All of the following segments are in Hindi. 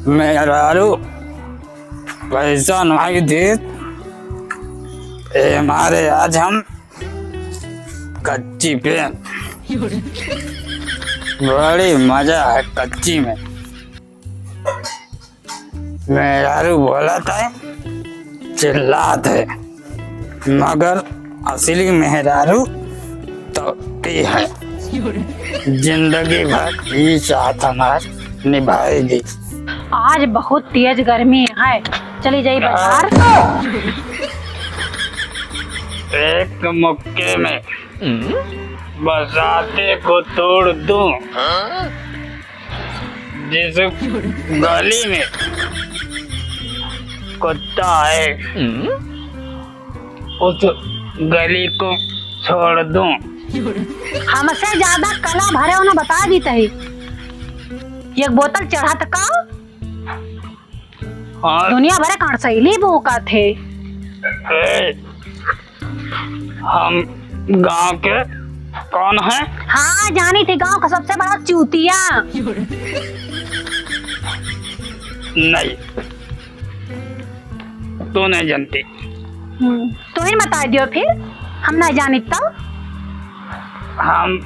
मेहरारू पैसा नहीं दे हमारे आज हम कच्ची पे बड़ी मजा है कच्ची में। मेहरारू बोला था चिल्लात है मगर असली मेहरारू तो की है जिंदगी भर ये चाहत हमार निभाएगी। आज बहुत तेज गर्मी है, चली जाइए बाजार। एक मुक्के में बसाते को तोड़ दूं, जिस गली में कुत्ता है उस गली को छोड़ दूं। हमसे ज्यादा कला भरे उन्हें बता दी थी। एक बोतल चढ़ा का और दुनिया भरे कौन सहेली बोका थे। हम गांव के कौन है? हाँ जानी थी, गांव का सबसे बड़ा चूतिया। नहीं तू नहीं जानती। तो ही बता दियो फिर, हम नहीं जानी तो। हम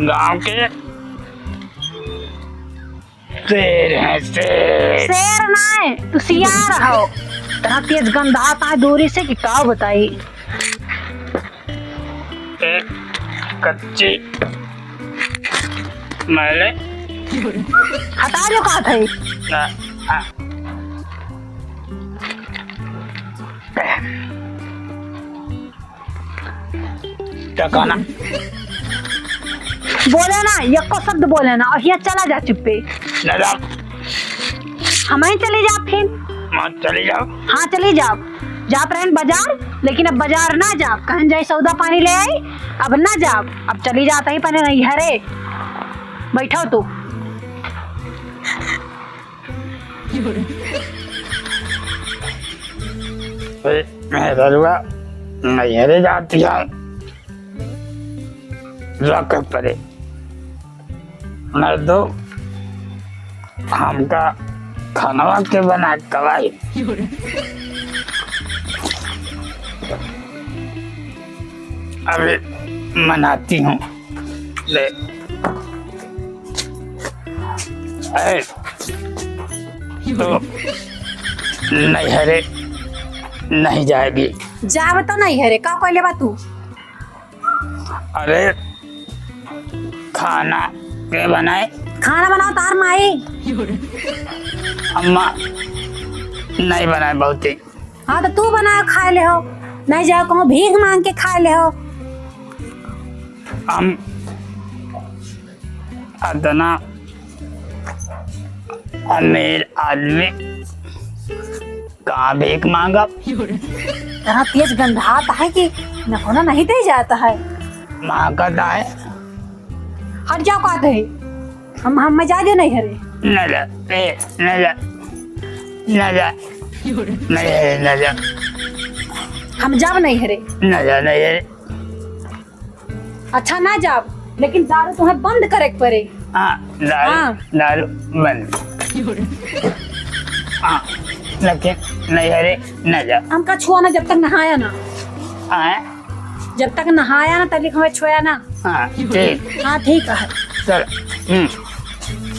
गांव के शेर हैं शेर। शेर नहीं तू सियार हो। तेरा तेज गंध आता है दूरी से कि क्या बताई। एक कच्ची मैले हटा जो कहा थे। टकाना बोले ना, एक को शब्द बोले ना और ये चला जा चुप्पे। हमें चली जा फिर। चली जाओ। हाँ चली जाओ। जा रहें बाजार, लेकिन अब बाजार ना जा, कहीं जाए सौदा पानी ले आई। अब ना जा, अब चली जाता ही पने नहीं हरे। बैठो तू। मेहरुआ नहरे जाती है रख पड़े न दो हमका खानवा के बना कवाई। अभी मनाती हूँ ले। तो नहरे नहीं जाएगी। जाब तो नहीं हरे का कोई लेवा तू। अरे खाना के बनाए। खाना बनाओ तार माई। अम्मा नहीं बनाए बहुत ही। हाँ तो तू बनाओ खा ले हो, नहीं जाओ कहूँ भीख मांग के खा ले हो। हम अदना अमीर आदमी कहाँ भीख मांगा। तेरा तेज गंधाता है कि नफोना नहीं दे जाता है। मांगा है हट जाओ कहते है। हम मजा जो नहीं हरे। न जा न जा न जा न जा हम जाब नहीं हरे। न जा नहीं। अच्छा ना जाब, लेकिन दारू तुम्हें बंद करे के पड़े। हाँ दारू दारू बंद। हाँ लेकिन नहीं हरे न जा। हमका छुआ ना जब तक नहाया ना। हाँ जब तक नहाया ना तब तक हमें छुआ ना। हाँ ठीक। हाँ ठीक है। चल